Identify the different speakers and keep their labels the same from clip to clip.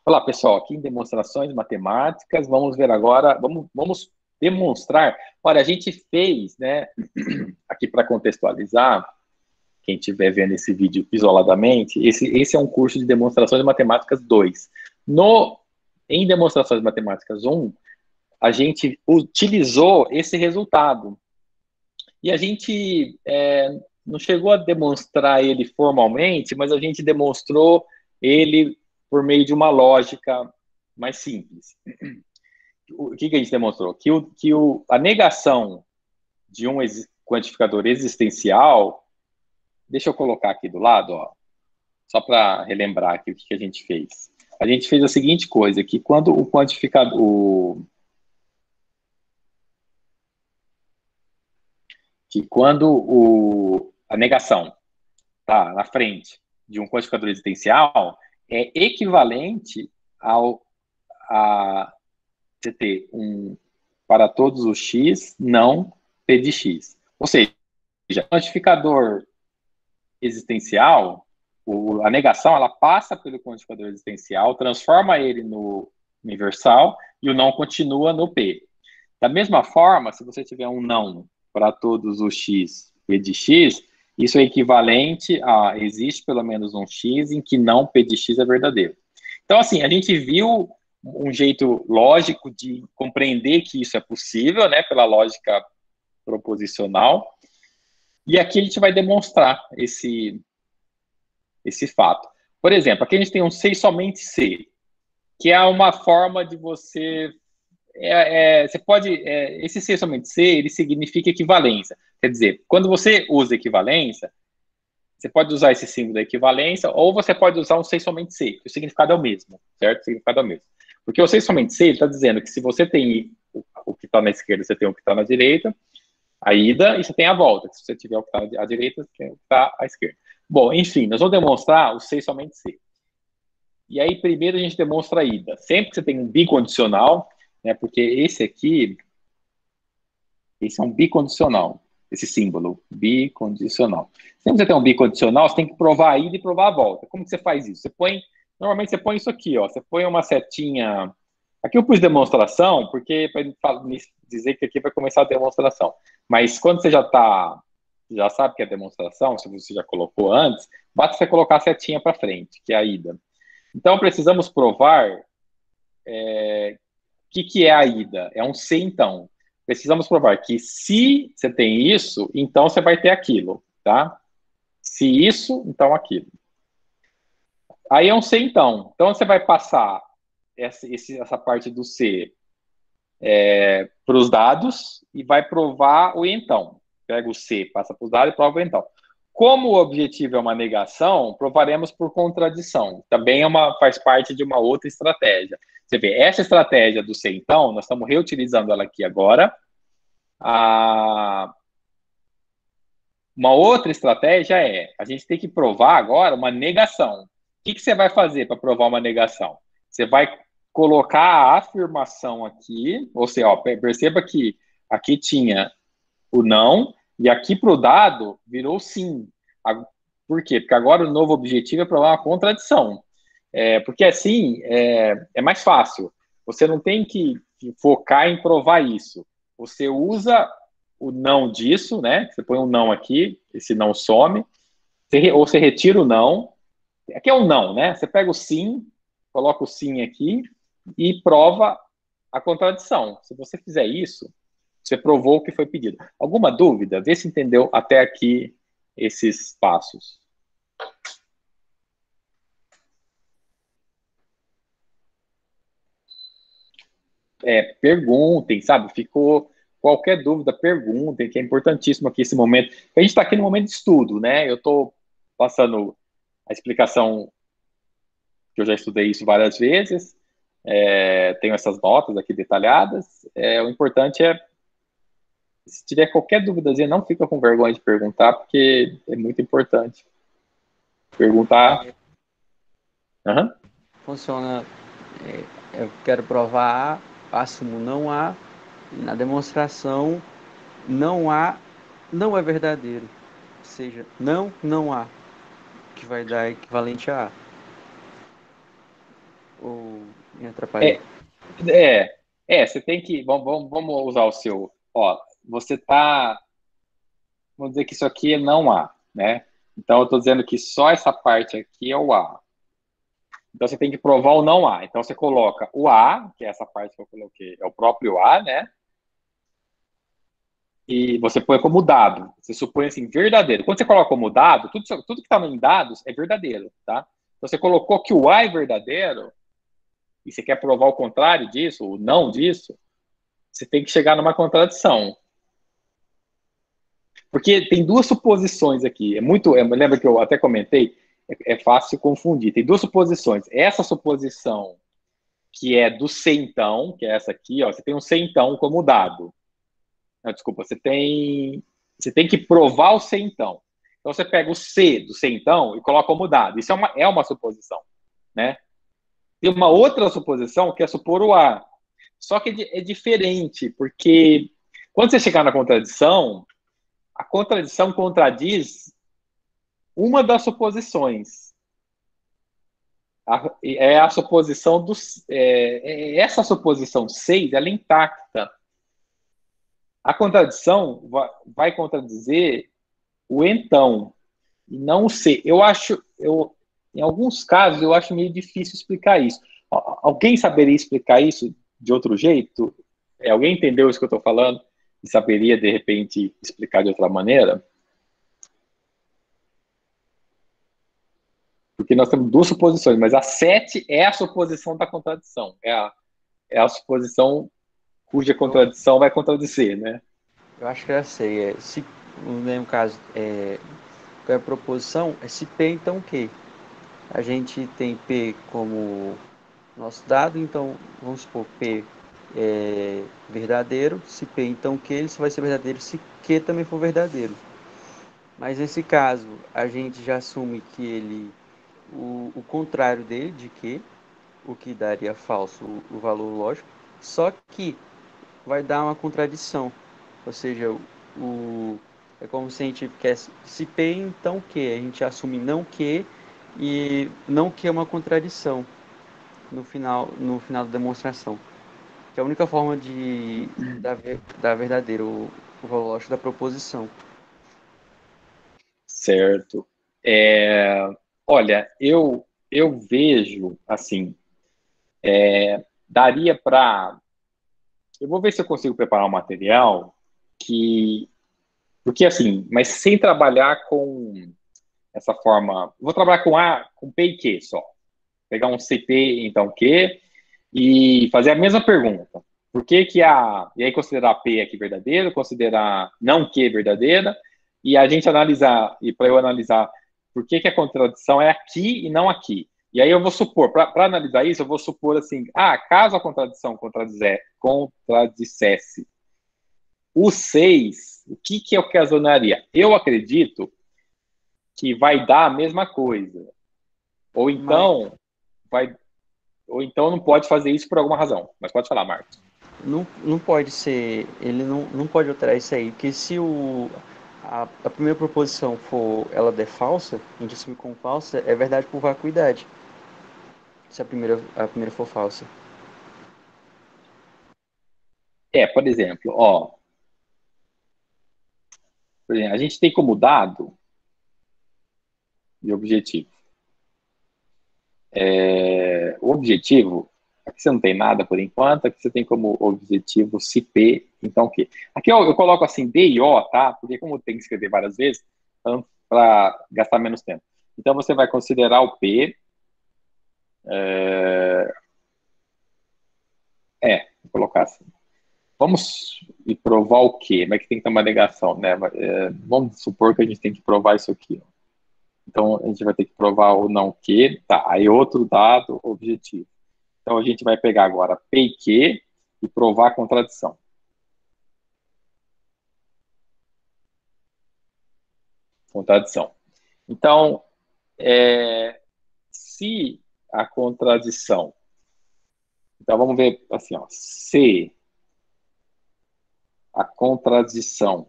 Speaker 1: Olá, pessoal, aqui em demonstrações matemáticas, vamos ver agora, vamos demonstrar. Olha, a gente fez, né, aqui para contextualizar, quem estiver vendo esse vídeo isoladamente, esse é um curso de demonstrações de matemáticas 2. Em demonstrações de matemáticas 1, a gente utilizou esse resultado. E a gente não chegou a demonstrar ele formalmente, mas a gente demonstrou ele por meio de uma lógica mais simples. O que a gente demonstrou? A negação de um quantificador existencial, deixa eu colocar aqui do lado, ó, só para relembrar aqui o que a gente fez. A gente fez a seguinte coisa, que quando o quantificador... a negação está na frente de um quantificador existencial, é equivalente a você ter para todos os x, não p de x. Ou seja, o quantificador existencial, a negação, ela passa pelo quantificador existencial, transforma ele no universal e o não continua no p. Da mesma forma, se você tiver um não para todos os x, p de x, isso é equivalente a existe pelo menos um x em que não p de x é verdadeiro. Então, assim, a gente viu um jeito lógico de compreender que isso é possível, né, pela lógica proposicional, e aqui a gente vai demonstrar esse fato. Por exemplo, aqui a gente tem um C e somente C, que é uma forma de você... você pode... esse C e somente C, ele significa equivalência. Quer dizer, quando você usa equivalência, você pode usar esse símbolo da equivalência, ou você pode usar um C e somente C, que o significado é o mesmo, certo? O significado é o mesmo. Porque o C e somente C, ele está dizendo que se você tem o que está na esquerda, você tem o que está na direita, a ida, e você tem a volta. Se você tiver o que está à direita, você tem o que está à esquerda. Bom, enfim, nós vamos demonstrar o C e somente C. E aí, primeiro a gente demonstra a ida. Sempre que você tem um bicondicional, né, porque esse é um bicondicional, esse símbolo, bicondicional. Sempre que você tem um bicondicional, você tem que provar a ida e provar a volta. Como que você faz isso? Normalmente você põe isso aqui, ó, você põe uma setinha... Aqui eu pus demonstração, porque para dizer que aqui vai começar a demonstração. Mas quando você já sabe que é demonstração, se você já colocou antes, basta você colocar a setinha para frente, que é a ida. Então, precisamos provar o que é a ida. É um C, então. Precisamos provar que se você tem isso, então você vai ter aquilo, tá? Se isso, então aquilo. Aí é um C, então. Então, você vai passar essa parte do C para os dados e vai provar o então. Pega o C, passa para os dados e prova o então. Como o objetivo é uma negação, provaremos por contradição. Também faz parte de uma outra estratégia. Você vê, essa estratégia do C, então, nós estamos reutilizando ela aqui agora. Uma outra estratégia a gente tem que provar agora uma negação. O que você vai fazer para provar uma negação? Você vai colocar a afirmação aqui, ou seja, perceba que aqui tinha o não, e aqui para o dado virou sim. Por quê? Porque agora o novo objetivo é provar uma contradição. Porque assim é mais fácil. Você não tem que focar em provar isso. Você usa o não disso, né? Você põe um não aqui, esse não some, ou você retira o não. Aqui é um não, né? Você pega o sim, coloca o sim aqui e prova a contradição. Se você fizer isso, você provou o que foi pedido. Alguma dúvida? Vê se entendeu até aqui esses passos. Perguntem, sabe? Ficou qualquer dúvida, perguntem, que é importantíssimo aqui esse momento. A gente está aqui no momento de estudo, né? Eu estou passando a explicação, que eu já estudei isso várias vezes, tenho essas notas aqui detalhadas. O importante se tiver qualquer dúvida, não fica com vergonha de perguntar, porque é muito importante. Perguntar. Uhum.
Speaker 2: Funciona, eu quero provar A, assumo não há, e na demonstração não há, não é verdadeiro. Ou seja, não há, que vai dar equivalente a A. Ou me atrapalhei?
Speaker 1: É, você tem que. Vamos usar o seu. Ó, você tá. Vamos dizer que isso aqui é não A, né? Então eu estou dizendo que só essa parte aqui é o A. Então você tem que provar o não A. Então você coloca o A, que é essa parte que eu coloquei, é o próprio A, né? E você põe como dado. Você supõe assim, verdadeiro. Quando você coloca como dado, tudo que está em dados é verdadeiro, tá? Então você colocou que o A é verdadeiro, e você quer provar o contrário disso, o não disso, você tem que chegar numa contradição. Porque tem duas suposições aqui. Lembra que eu até comentei? É fácil confundir. Tem duas suposições. Essa suposição que é do C então, que é essa aqui, ó, você tem um C então como dado. Não, desculpa, você tem que provar o C então. Então você pega o C do C então e coloca como dado. Isso é uma suposição, né? Tem uma outra suposição que é supor o A. Só que é diferente, porque quando você chegar na contradição, a contradição contradiz uma das suposições. É a suposição dos. Essa suposição 6 ela é intacta. A contradição vai contradizer o então, e não o se. Em alguns casos, eu acho meio difícil explicar isso. Alguém saberia explicar isso de outro jeito? Alguém entendeu isso que eu estou falando e saberia, de repente, explicar de outra maneira? Porque nós temos duas suposições, mas a 7 é a suposição da contradição. É a suposição cuja
Speaker 2: Eu,
Speaker 1: contradição vai contradizer, né?
Speaker 2: eu acho que já sei. Se, no mesmo caso, qual é a proposição? É se P, então Q. A gente tem P como nosso dado, então vamos supor P é verdadeiro. Se P, então Q, ele só vai ser verdadeiro se Q também for verdadeiro. Mas nesse caso, a gente já assume que ele, o contrário dele, de Q, o que daria falso o valor lógico, só que vai dar uma contradição. Ou seja, é como se a gente quer se P, então Q. A gente assume não Q e não Q é uma contradição no final da demonstração. Que é a única forma de dar verdadeiro o valor lógico da proposição.
Speaker 1: Certo. Olha, eu vejo assim, daria para. Eu vou ver se eu consigo preparar um material que. Porque assim, mas sem trabalhar com essa forma. Vou trabalhar com P e Q só. Pegar um CP, então Q, e fazer a mesma pergunta. Por que que a. E aí considerar P aqui verdadeiro, considerar não Q verdadeira, e a gente analisar, e para eu analisar por que que a contradição é aqui e não aqui. E aí eu vou supor, para analisar isso, eu vou supor assim, caso a contradição contradissesse o 6, o que que eu ocasionaria? Eu acredito que vai dar a mesma coisa. Ou
Speaker 2: Mas
Speaker 1: então, vai, ou então não pode fazer isso por alguma razão. Mas pode falar, Marcos.
Speaker 2: não pode ser, ele não pode alterar isso aí, porque se a primeira proposição for ela der falsa, a gente assume como falsa, é verdade por vacuidade. Se a primeira for falsa.
Speaker 1: Por exemplo, por exemplo, a gente tem como dado e objetivo. O objetivo, aqui você não tem nada por enquanto, aqui você tem como objetivo se P, então o quê? Aqui eu coloco assim D e O, tá? Porque como tem que escrever várias vezes, então, para gastar menos tempo. Então você vai considerar o P, vou colocar assim. Vamos provar o quê? Mas que tem que ter uma negação, né? Vamos supor que a gente tem que provar isso aqui. Então, a gente vai ter que provar o não que. Tá, aí outro dado objetivo. Então, a gente vai pegar agora P e Q e provar a contradição. Contradição. Então, se a contradição... Então, vamos ver assim, ó. Se a contradição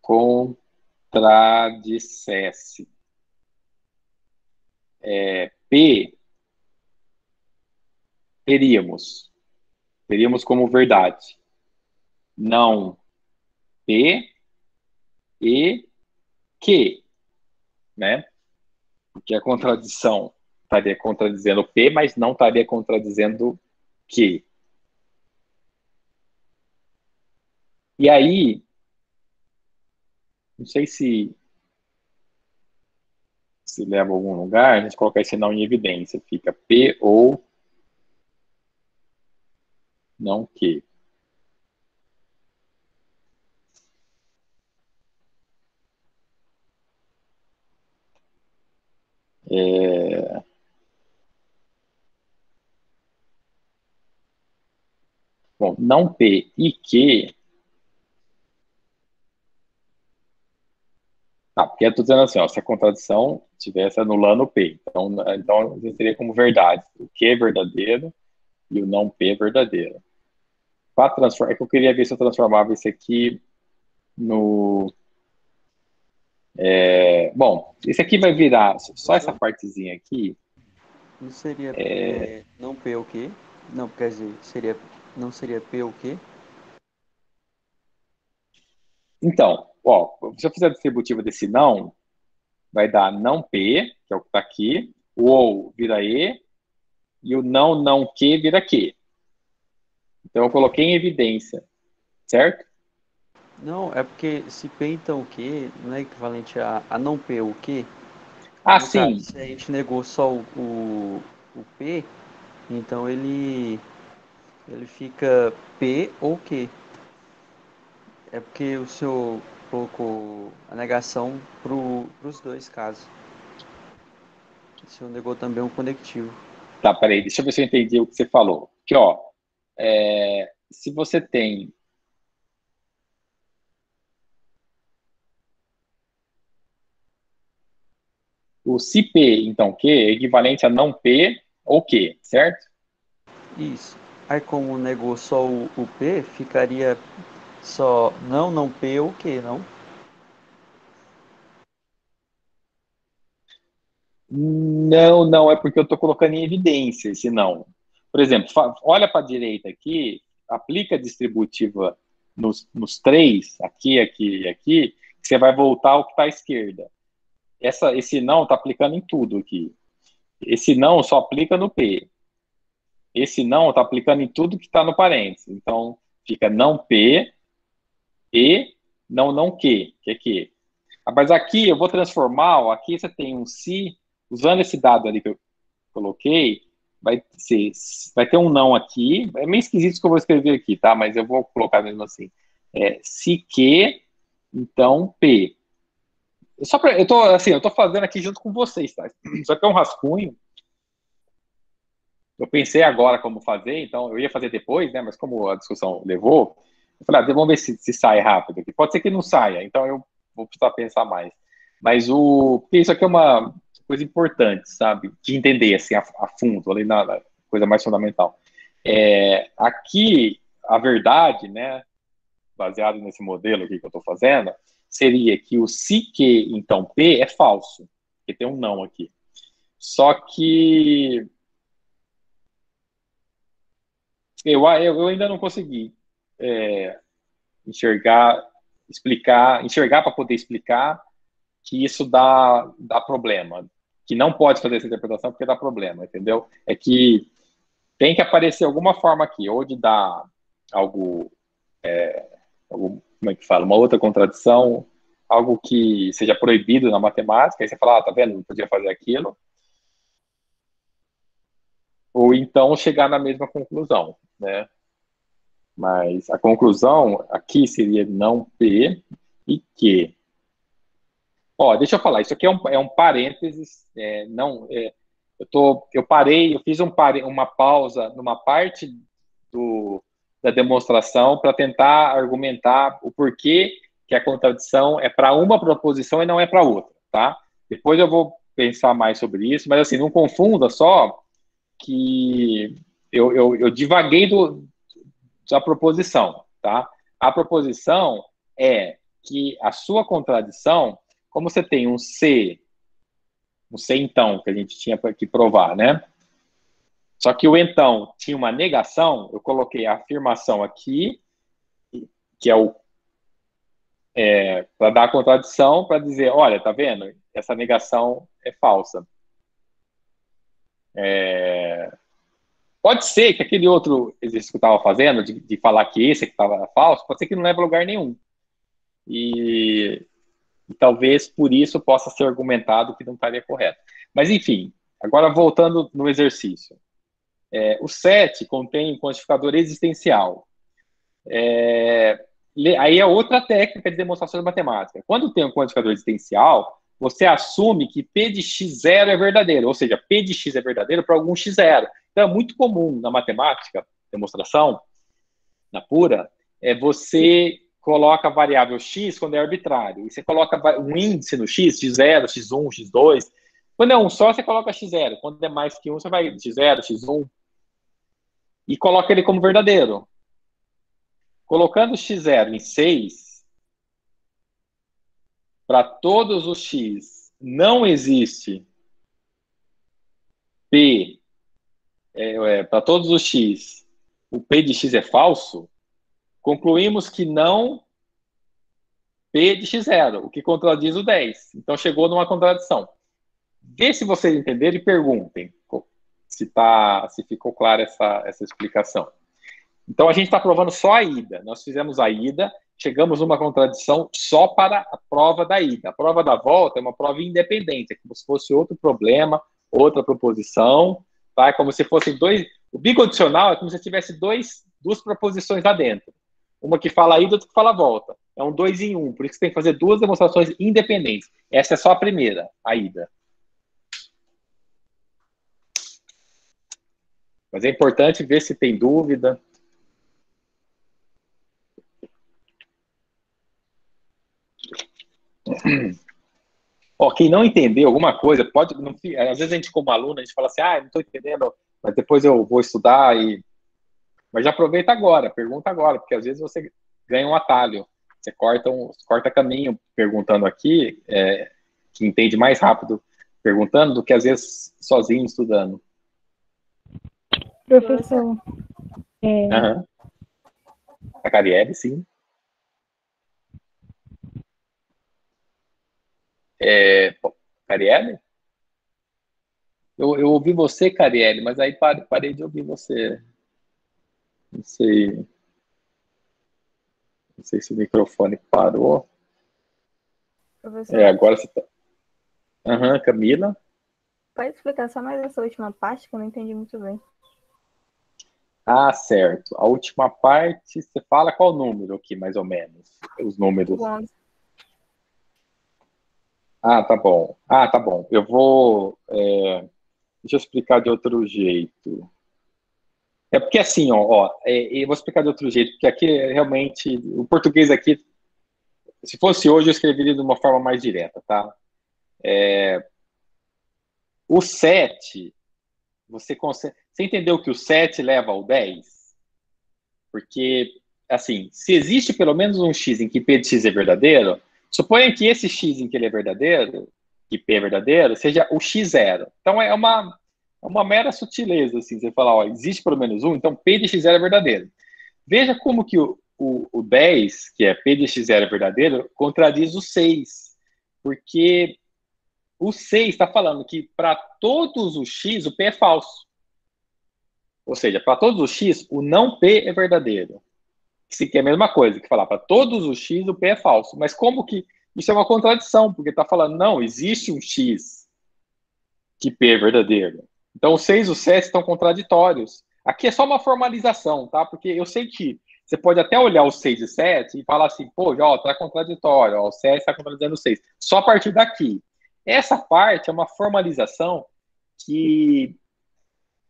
Speaker 1: contradissesse P, teríamos como verdade não P e Q, né? Porque a contradição estaria contradizendo P, mas não estaria contradizendo Q. E aí, não sei se leva a algum lugar, a gente coloca esse não em evidência. Fica P ou não Q. Bom, não P e Q. Tá, porque eu estou dizendo assim, ó, se a contradição estivesse anulando o P. Então a gente teria como verdade o Q é verdadeiro e o não P é verdadeiro. É que eu queria ver se eu transformava isso aqui no. Bom, esse aqui vai virar só essa
Speaker 2: Professor,
Speaker 1: partezinha aqui.
Speaker 2: não seria não P o quê? Não, quer dizer, não seria P o quê?
Speaker 1: Então, ó, se eu fizer a distributiva desse não, vai dar não P, que é o que está aqui, o ou vira e o não Q vira Q. Então eu coloquei em evidência, certo?
Speaker 2: Não, é porque se P então o quê não é equivalente a não P o quê?
Speaker 1: Ah,
Speaker 2: No caso,
Speaker 1: sim.
Speaker 2: se a gente negou só o P, então ele fica P ou Q. É porque o senhor colocou a negação para os dois casos. O senhor negou também um conectivo.
Speaker 1: Tá, peraí, deixa eu ver se eu entendi o que você falou. Aqui, ó, se você tem o se P, então Q, é equivalente a não P ou Q, certo?
Speaker 2: Isso. Aí como negou só o P, ficaria só não P ou Q, não?
Speaker 1: Não, é porque eu estou colocando em evidência esse não. Por exemplo, olha para a direita aqui, aplica a distributiva nos três, aqui e aqui, você vai voltar ao que está à esquerda. Esse não está aplicando em tudo aqui. Esse não só aplica no P. Esse não está aplicando em tudo que está no parênteses. Então, fica não P e não que é que. Mas aqui eu vou transformar, ó, aqui você tem um se, usando esse dado ali que eu coloquei, vai ter um não aqui. É meio esquisito isso que eu vou escrever aqui, tá? Mas eu vou colocar mesmo assim. Se que, então P. Eu tô fazendo aqui junto com vocês, tá? Só que é um rascunho. Eu pensei agora como fazer, então eu ia fazer depois, né? Mas como a discussão levou, eu falei, vamos ver se sai rápido aqui. Pode ser que não saia, então eu vou precisar pensar mais. Mas porque isso aqui é uma coisa importante, sabe? De entender assim a fundo, ali na coisa mais fundamental. Aqui a verdade, né? Baseado nesse modelo aqui que eu estou fazendo, seria que o se que então P é falso, porque tem um não aqui. Só que eu ainda não consegui enxergar, enxergar para poder explicar que isso dá problema, que não pode fazer essa interpretação porque dá problema, entendeu? É que tem que aparecer alguma forma aqui, ou de dar algo, como é que fala, uma outra contradição, algo que seja proibido na matemática, aí você fala, tá vendo, não podia fazer aquilo, ou então chegar na mesma conclusão, né? Mas a conclusão aqui seria não P e Q. Ó, deixa eu falar, isso aqui é um parênteses, não, eu parei, eu fiz uma pausa numa parte da demonstração para tentar argumentar o porquê que a contradição é para uma proposição e não é para outra, tá? Depois eu vou pensar mais sobre isso, mas assim, não confunda só que eu divaguei da proposição, tá? A proposição é que a sua contradição, como você tem um C não sei então, que a gente tinha que provar, né? Só que o então tinha uma negação, eu coloquei a afirmação aqui, que é o para dar a contradição, para dizer, olha, tá vendo? Essa negação é falsa. Pode ser que aquele outro exercício que eu estava fazendo, de falar que esse que estava falso, pode ser que não leve a lugar nenhum. E talvez por isso possa ser argumentado que não estaria correto. Mas, enfim, agora voltando no exercício. O set contém um quantificador existencial. Aí é outra técnica de demonstração de matemática. Quando tem um quantificador existencial, você assume que P de x0 é verdadeiro, ou seja, P de x é verdadeiro para algum x0. Então, é muito comum na matemática, demonstração, na pura, você coloca a variável x quando é arbitrário, e você coloca um índice no x, x0, x1, x2. Quando é um só, você coloca x0. Quando é mais que um, você vai x0, x1, e coloca ele como verdadeiro. Colocando x0 em 6, para todos os x não existe P, para todos os x, o P de x é falso, concluímos que não P de x0, o que contradiz o 10. Então, chegou numa contradição. Vê se vocês entenderam e perguntem se ficou clara essa explicação. Então, a gente está provando só a ida. Nós fizemos a ida, chegamos numa contradição só para a prova da ida. A prova da volta é uma prova independente, é como se fosse outro problema, outra proposição, tá? É como se fossem dois... O bicondicional é como se tivesse duas proposições lá dentro. Uma que fala a ida, outra que fala a volta. É um 2 em 1, por isso que você tem que fazer duas demonstrações independentes. Essa é só a primeira, a ida. Mas é importante ver se tem dúvida. Quem não entendeu alguma coisa, pode. Não, às vezes a gente, como aluno, a gente fala assim, não estou entendendo, mas depois eu vou estudar. Mas já aproveita agora, pergunta agora, porque às vezes você ganha um atalho. Você corta caminho perguntando aqui, que entende mais rápido perguntando do que às vezes sozinho estudando.
Speaker 3: Professor.
Speaker 1: Uhum. A Carielle, sim. Carielle? Eu ouvi você, Carielle, mas aí parei de ouvir você. Não sei se o microfone parou.
Speaker 3: Professor.
Speaker 1: Agora você tá... Camila.
Speaker 3: Pode explicar só mais essa última parte que eu não entendi muito bem.
Speaker 1: Certo. A última parte, você fala qual número aqui, mais ou menos? Os números.
Speaker 3: 11.
Speaker 1: Tá bom. Tá bom. Eu vou... deixa eu explicar de outro jeito. Porque assim, eu vou explicar de outro jeito, porque aqui realmente, o português aqui, se fosse hoje, eu escreveria de uma forma mais direta, tá? O 7, você entendeu que o 7 leva ao 10? Porque, assim, se existe pelo menos um x em que P de x é verdadeiro, suponha que esse x em que ele é verdadeiro, que P é verdadeiro, seja o x0. Então, é uma mera sutileza, assim, você falar, existe pelo menos um, então P de x0 é verdadeiro. Veja como que o 10, que é P de x0 é verdadeiro, contradiz o 6. Porque o 6 está falando que para todos os x, o P é falso. Ou seja, para todos os x, o não P é verdadeiro. Que é a mesma coisa que falar para todos os x, o P é falso. Mas como que... Isso é uma contradição, porque está falando, não, existe um x que P é verdadeiro. Então, o 6 e o 7 estão contraditórios. Aqui é só uma formalização, tá? Porque eu sei que você pode até olhar o 6 e 7 e falar assim, pô, já está contraditório, o 7 está contradizendo o 6. Só a partir daqui. Essa parte é uma formalização que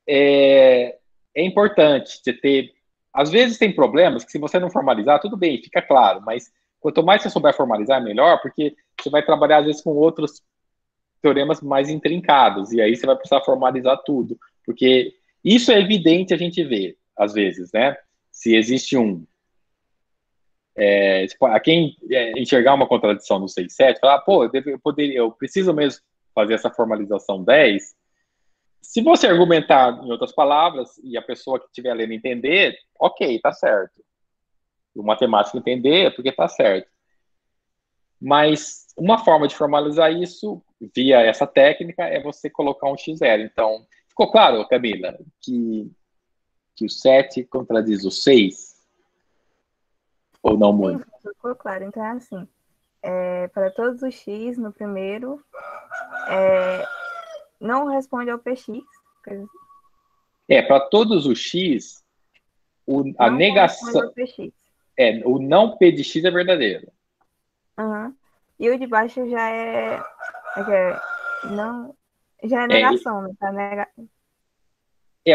Speaker 1: é importante você ter. Às vezes tem problemas que, se você não formalizar, tudo bem, fica claro, mas quanto mais você souber formalizar, melhor, porque você vai trabalhar, às vezes, com outros teoremas mais intrincados, e aí você vai precisar formalizar tudo, porque isso é evidente a gente ver, às vezes, né? Se existe a quem enxergar uma contradição no 6 7, falar, pô, eu preciso mesmo fazer essa formalização 10, se você argumentar em outras palavras e a pessoa que estiver lendo entender, ok, tá certo. O matemático entender é porque tá certo. Mas uma forma de formalizar isso, via essa técnica, é você colocar um x0. Então, ficou claro, Camila, que o 7 contradiz o 6? Ou não
Speaker 3: Sim,
Speaker 1: muito?
Speaker 3: ficou claro. Então é assim. Para todos os x no primeiro, não responde ao px.
Speaker 1: Para todos os x, a
Speaker 3: Não corresponde
Speaker 1: negação...
Speaker 3: ao px.
Speaker 1: o não p de x é verdadeiro.
Speaker 3: Uhum. E o de baixo já não, já é
Speaker 1: É,
Speaker 3: negação, né? Tá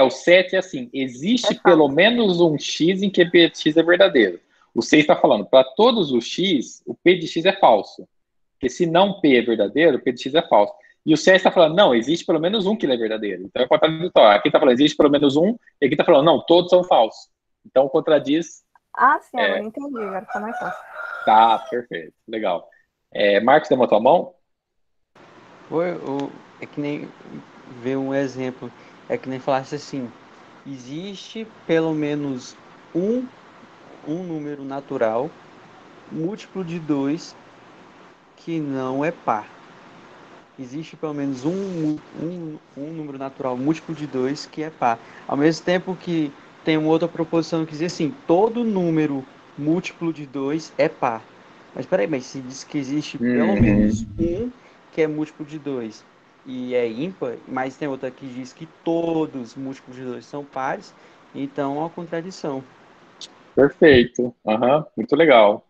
Speaker 1: o 7 é assim, existe pelo
Speaker 3: falso.
Speaker 1: menos um x em que p de x é verdadeiro. O 6 está falando, para todos os x, o p de x é falso. Porque se não p é verdadeiro, o p de x é falso. E o 7 está falando, não, existe pelo menos um que ele é verdadeiro. Então é contraditório. Aqui está falando, existe pelo menos um, e aqui está falando, não, todos são falsos. Então contradiz.
Speaker 3: Ah, sim, agora entendi. Agora tá mais fácil.
Speaker 1: Tá, perfeito, legal. Marcos, deu a tua mão?
Speaker 2: É que nem ver um exemplo, é que nem falasse assim, existe pelo menos um número natural múltiplo de 2 que não é par. Existe pelo menos um número natural múltiplo de 2 que é par. Ao mesmo tempo que tem uma outra proposição que diz assim, todo número múltiplo de 2 é par. Mas peraí, mas se diz que existe pelo menos um que é múltiplo de 2 e é ímpar, mas tem outra que diz que todos múltiplos de 2 são pares, então é uma contradição.
Speaker 1: Perfeito. Uhum, muito legal.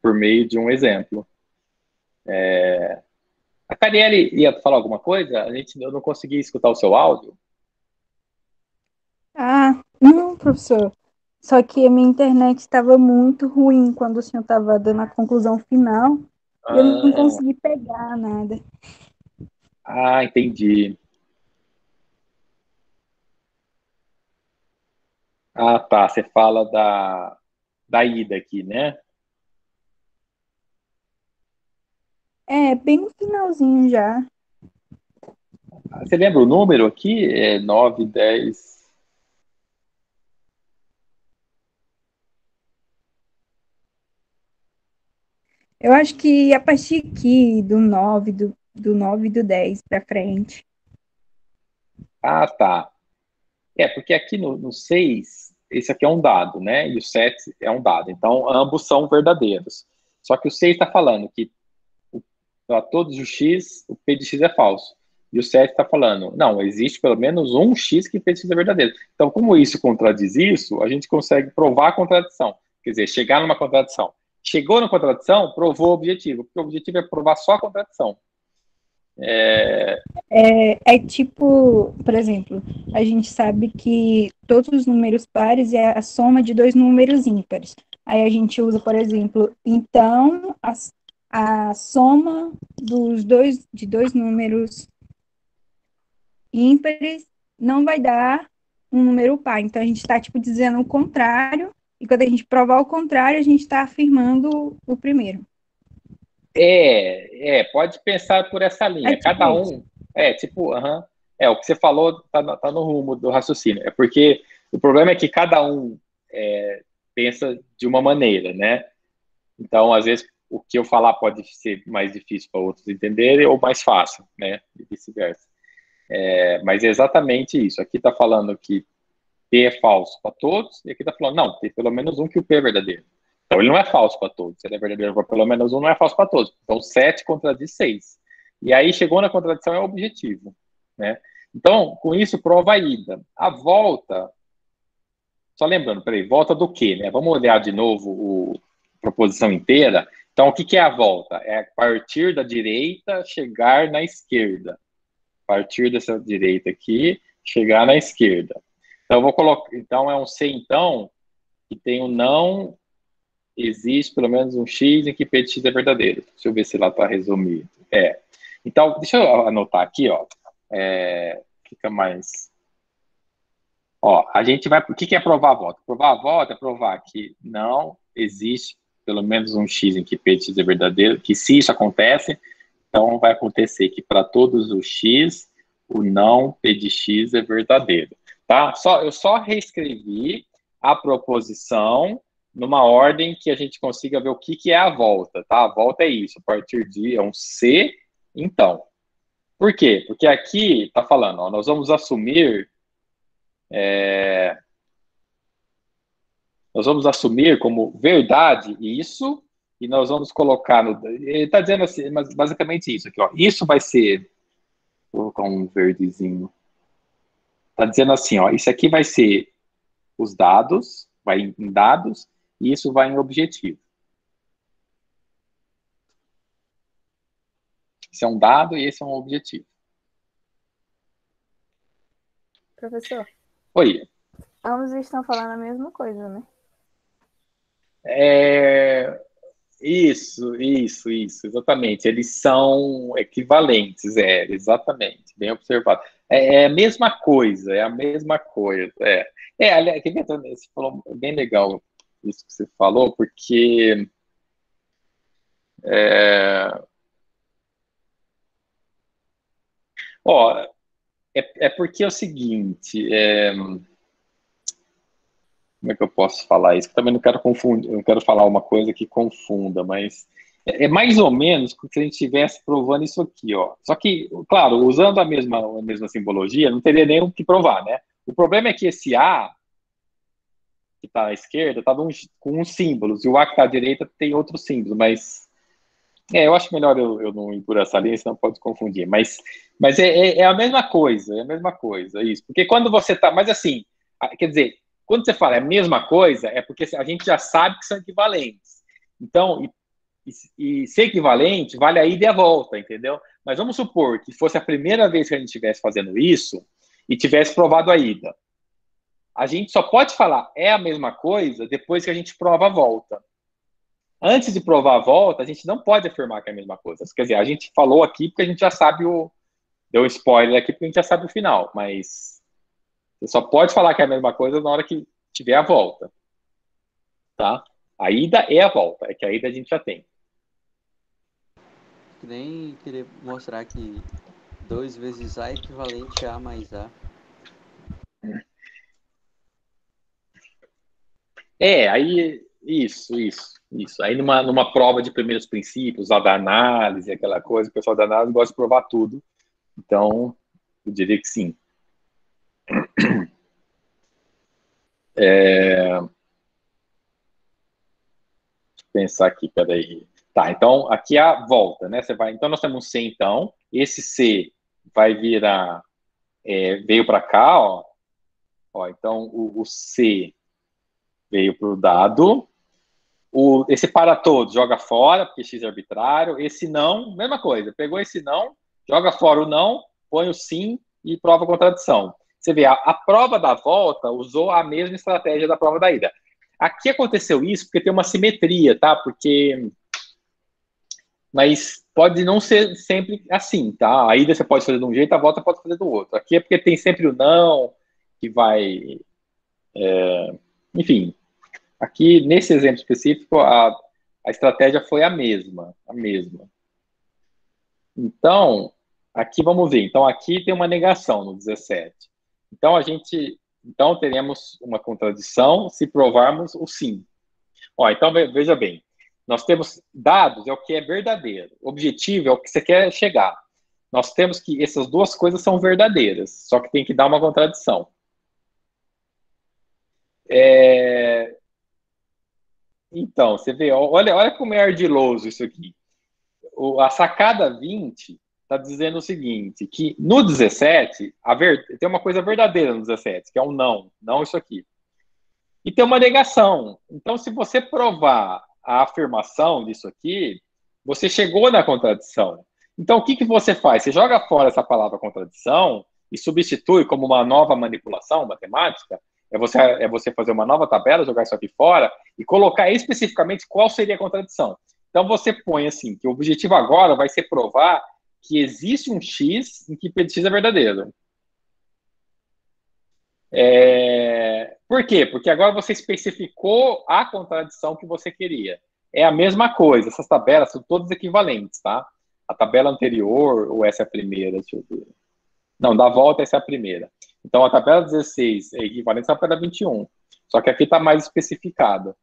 Speaker 1: Por meio de um exemplo. A Carielle ia falar alguma coisa? Eu não consegui escutar o seu áudio.
Speaker 4: Ah, não, professor. Só que a minha internet estava muito ruim quando o senhor estava dando a conclusão final e eu não
Speaker 1: Ah,
Speaker 4: consegui pegar nada.
Speaker 1: entendi. Ah, tá. Você fala da ida aqui, né?
Speaker 4: Bem no finalzinho já.
Speaker 1: Você lembra o número aqui? 9, 10.
Speaker 4: Eu acho que a partir aqui do 9 do 9 e do 10 para frente.
Speaker 1: Ah, tá. Porque aqui no 6, esse aqui é um dado, né? E o 7 é um dado. Então, ambos são verdadeiros. Só que o 6 está falando que para todos os x, o p de x é falso. E o 7 está falando, não, existe pelo menos um x que p de x é verdadeiro. Então, como isso contradiz isso, a gente consegue provar a contradição. Quer dizer, chegar numa contradição. Chegou na contradição, provou o objetivo. Porque o objetivo é provar só a contradição.
Speaker 4: É tipo, por exemplo, a gente sabe que todos os números pares é a soma de dois números ímpares. Aí a gente usa, por exemplo, então a soma de dois números ímpares não vai dar um número par. Então a gente está tipo dizendo o contrário, e quando a gente provar o contrário, a gente está afirmando o primeiro.
Speaker 1: Pode pensar por essa
Speaker 4: É
Speaker 1: linha.
Speaker 4: tipo
Speaker 1: Cada
Speaker 4: isso.
Speaker 1: um, o que você falou tá no rumo do raciocínio. É porque o problema é que cada um pensa de uma maneira, né? Então, às vezes, o que eu falar pode ser mais difícil para outros entenderem ou mais fácil, né? E vice-versa. Mas é exatamente isso. Aqui está falando que P é falso para todos, e aqui está falando, não, tem pelo menos um que o P é verdadeiro. Então, ele não é falso para todos. Se ele é verdadeiro para pelo menos um, não é falso para todos. Então, 7 contradiz 6. E aí, chegou na contradição, é o objetivo, né? Então, com isso, prova a ida. A volta, só lembrando, peraí, volta do quê, né? Vamos olhar de novo a proposição inteira. Então, o que é a volta? É partir da direita, chegar na esquerda. Partir dessa direita aqui, chegar na esquerda. Então, eu vou colocar. Então, é um C, então, que tem um não. Existe pelo menos um X em que P de X é verdadeiro. Deixa eu ver se lá está resumido. Então, deixa eu anotar aqui, ó. Fica mais. Ó, a gente vai. O que é provar a volta? Provar a volta é provar que não existe pelo menos um X em que P de X é verdadeiro, que se isso acontece, Então, vai acontecer que para todos os x, o não P de x é verdadeiro. Tá? Eu só reescrevi a proposição numa ordem que a gente consiga ver o que é a volta. Tá? A volta é isso, a partir de um C, então. Por quê? Porque aqui está falando, ó, nós vamos assumir... nós vamos assumir como verdade isso, e nós vamos colocar no... Ele está dizendo assim, mas basicamente isso aqui, ó. Isso vai ser... Vou colocar um verdezinho. Está dizendo assim, ó, isso aqui vai ser os dados, vai em dados, e isso vai em objetivo. Esse é um dado e esse é um objetivo.
Speaker 3: Professor,
Speaker 1: Oi.
Speaker 3: ambos estão falando a mesma coisa, né?
Speaker 1: Isso, exatamente. Eles são equivalentes, exatamente, bem observado. É a mesma coisa, é a mesma coisa. Aliás, você falou bem legal isso que você falou, porque ó, porque é o seguinte, como é que eu posso falar isso? Eu também não quero confundir, não quero falar uma coisa que confunda, mas é mais ou menos como se a gente estivesse provando isso aqui, ó. Só que, claro, usando a mesma simbologia, não teria nem o que provar, né? O problema é que esse A, que está à esquerda, está com uns símbolos, e o A que está à direita tem outros símbolos, mas eu acho melhor eu não ir por essa linha, senão pode confundir. Mas é a mesma coisa, isso. Porque quando você está... Mas assim, quer dizer, quando você fala a mesma coisa, é porque a gente já sabe que são equivalentes. Então, e ser equivalente vale a ida e a volta, entendeu? Mas vamos supor que fosse a primeira vez que a gente estivesse fazendo isso e tivesse provado a ida. A gente só pode falar é a mesma coisa depois que a gente prova a volta. Antes de provar a volta, a gente não pode afirmar que é a mesma coisa. Quer dizer, a gente falou aqui porque a gente já sabe deu spoiler aqui porque a gente já sabe o final, mas você só pode falar que é a mesma coisa na hora que tiver a volta. Tá? A ida é a volta, é que a ida a gente já tem.
Speaker 2: Que nem querer mostrar que 2 vezes A é equivalente a mais A.
Speaker 1: Aí isso. Aí numa prova de primeiros princípios, a da análise, aquela coisa, o pessoal da análise gosta de provar tudo. Então, eu diria que sim. Deixa eu pensar aqui, peraí. Tá, então aqui é a volta, né? Então nós temos um C, então. Esse C vai virar... veio para cá, ó. Então o C veio para o dado. Esse para todos joga fora, porque X é arbitrário. Esse não, mesma coisa. Pegou esse não, joga fora o não, põe o sim e prova a contradição. Você vê, a prova da volta usou a mesma estratégia da prova da ida. Aqui aconteceu isso porque tem uma simetria, tá? Mas pode não ser sempre assim, tá? A ida você pode fazer de um jeito, a volta pode fazer do outro. Aqui é porque tem sempre o não, que vai... Enfim, aqui nesse exemplo específico, a estratégia foi a mesma. Então, aqui vamos ver. Então, aqui tem uma negação no 17. Então, teremos uma contradição se provarmos o sim. Então, veja bem. Nós temos dados, é o que é verdadeiro. Objetivo é o que você quer chegar. Nós temos que essas duas coisas são verdadeiras, só que tem que dar uma contradição. Então, você vê, olha como é ardiloso isso aqui. A sacada 20 está dizendo o seguinte, que no 17, tem uma coisa verdadeira no 17, que é um não isso aqui. E tem uma negação. Então, se você provar a afirmação disso aqui, você chegou na contradição. Então, o que você faz? Você joga fora essa palavra contradição e substitui como uma nova manipulação matemática. É você fazer uma nova tabela, jogar isso aqui fora e colocar especificamente qual seria a contradição. Então, você põe assim, que o objetivo agora vai ser provar que existe um X em que P de X é verdadeiro. Por quê? Porque agora você especificou a contradição que você queria. É a mesma coisa, essas tabelas são todas equivalentes, tá? A tabela anterior, ou essa é a primeira? Deixa eu ver. Não, da volta essa é a primeira. Então, a tabela 16 é equivalente à tabela 21. Só que aqui está mais especificada.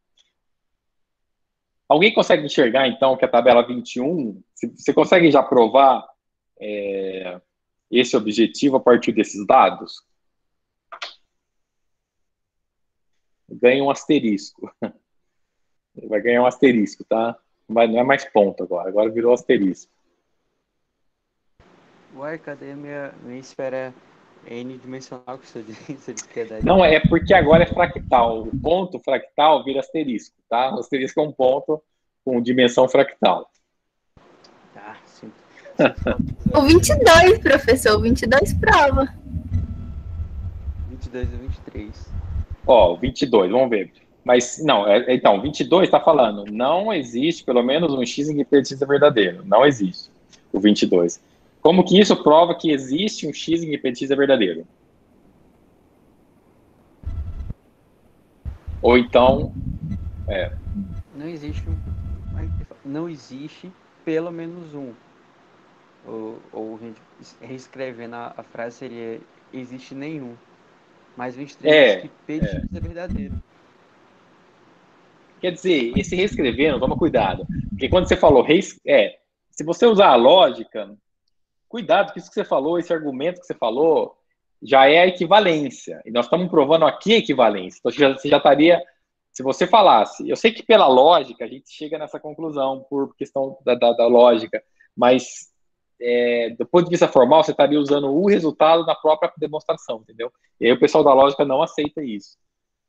Speaker 1: Alguém consegue enxergar, então, que a tabela 21, você consegue já provar esse objetivo a partir desses dados? Ganha um asterisco. Vai ganhar um asterisco, tá? Mas não é mais ponto agora virou asterisco.
Speaker 2: Uai, cadê minha esfera n-dimensional que você disse que é da...
Speaker 1: Não, é porque agora é fractal. O ponto fractal vira asterisco, tá? O asterisco é um ponto com dimensão fractal.
Speaker 2: Ah, sim.
Speaker 3: O 22, professor, o 22 prova.
Speaker 2: 22 e 23.
Speaker 1: Ó, 22, vamos ver. Mas, não, então, 22 está falando, não existe pelo menos um x em que p de x é verdadeiro. Não existe o 22. Como que isso prova que existe um x em que p de x é verdadeiro? Ou então...
Speaker 2: Não existe pelo menos um. Ou reescrevendo a frase seria existe nenhum. Mas 23 diz que p de x é verdadeiro.
Speaker 1: Quer dizer, esse reescrevendo, toma cuidado. Porque quando você falou se você usar a lógica, cuidado que isso que você falou, esse argumento que você falou, já é a equivalência. E nós estamos provando aqui a equivalência. Então, você já estaria... Se você falasse... Eu sei que pela lógica a gente chega nessa conclusão por questão da lógica, mas do ponto de vista formal, você estaria usando o resultado na própria demonstração, entendeu? E aí o pessoal da lógica não aceita isso.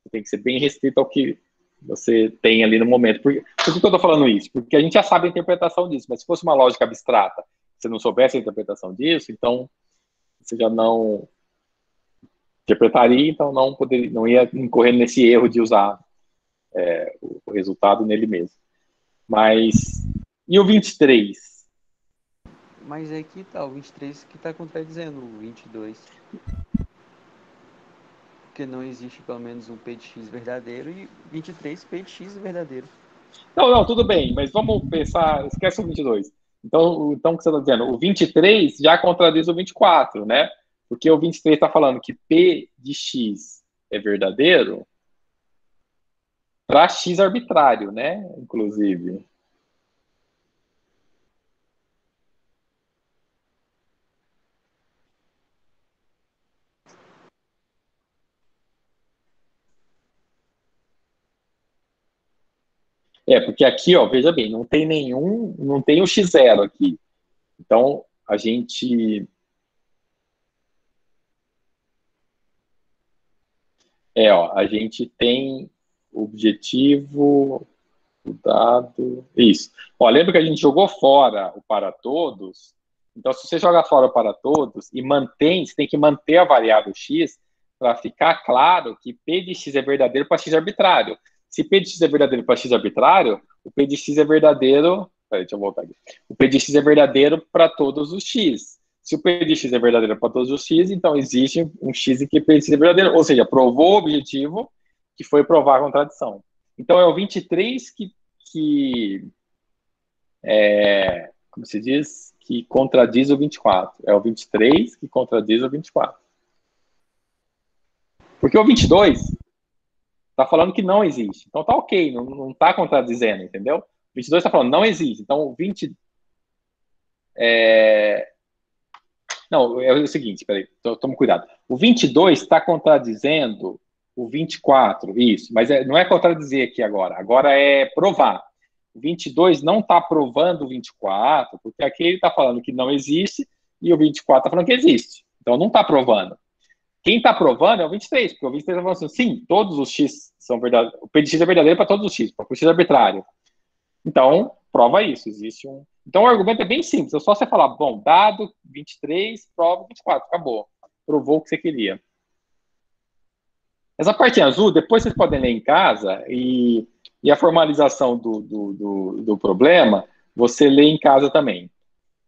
Speaker 1: Você tem que ser bem restrito ao que você tem ali no momento. Por que eu estou falando isso? Porque a gente já sabe a interpretação disso, mas se fosse uma lógica abstrata, se não soubesse a interpretação disso, então você já não interpretaria, então não ia incorrer nesse erro de usar o resultado nele mesmo. Mas, e o 23?
Speaker 2: Mas aqui tá o 23 que está contradizendo o 22. Porque não existe pelo menos um p de x verdadeiro e 23 p de x verdadeiro.
Speaker 1: Não, tudo bem, mas vamos pensar, esquece o 22. Então o que você está dizendo? O 23 já contradiz o 24, né? Porque o 23 está falando que p de x é verdadeiro para x arbitrário, né? Inclusive. Porque aqui, ó, veja bem, não tem o x0 aqui. Então, a gente... a gente tem o objetivo, o dado... Isso. Ó, lembra que a gente jogou fora o para todos? Então, se você joga fora o para todos e você tem que manter a variável x para ficar claro que p de x é verdadeiro para x arbitrário. Se p de x é verdadeiro para x arbitrário, o p de x é verdadeiro... Peraí, deixa eu voltar aqui. O p de x é verdadeiro para todos os x. Se o p de x é verdadeiro para todos os x, então existe um x em que p de x é verdadeiro. Ou seja, provou o objetivo, que foi provar a contradição. Então, é o 23 como se diz, que contradiz o 24. É o 23 que contradiz o 24. Porque o 22 está falando que não existe. Então tá ok, não está contradizendo, entendeu? O 22 está falando não existe. Então o 20... Não, é o seguinte, peraí, toma cuidado. O 22 está contradizendo o 24, isso. Mas não é contradizer aqui agora. Agora é provar. O 22 não está provando o 24, porque aqui ele está falando que não existe e o 24 está falando que existe. Então não está provando. Quem está provando é o 23, porque o 23 está falando assim, sim, todos os x são verdadeiros. O p de x é verdadeiro para todos os x, para o x é arbitrário. Então, prova isso, existe um... Então, o argumento é bem simples, é só você falar, bom, dado 23, prova 24, acabou. Provou o que você queria. Essa parte azul, depois vocês podem ler em casa, e a formalização do problema, você lê em casa também,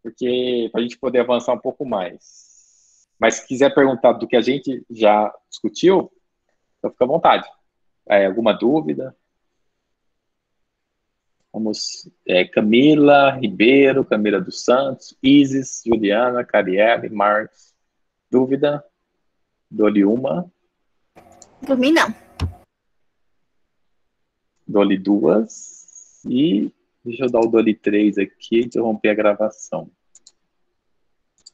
Speaker 1: porque para a gente poder avançar um pouco mais. Mas se quiser perguntar do que a gente já discutiu, então fica à vontade. Alguma dúvida? Vamos, Camila Ribeiro, Camila dos Santos, Isis, Juliana, Carielle, Marcos. Dúvida? Dou-lhe uma.
Speaker 5: Por mim, não.
Speaker 1: Dou-lhe duas. E deixa eu dar o dou-lhe três aqui e interromper a gravação.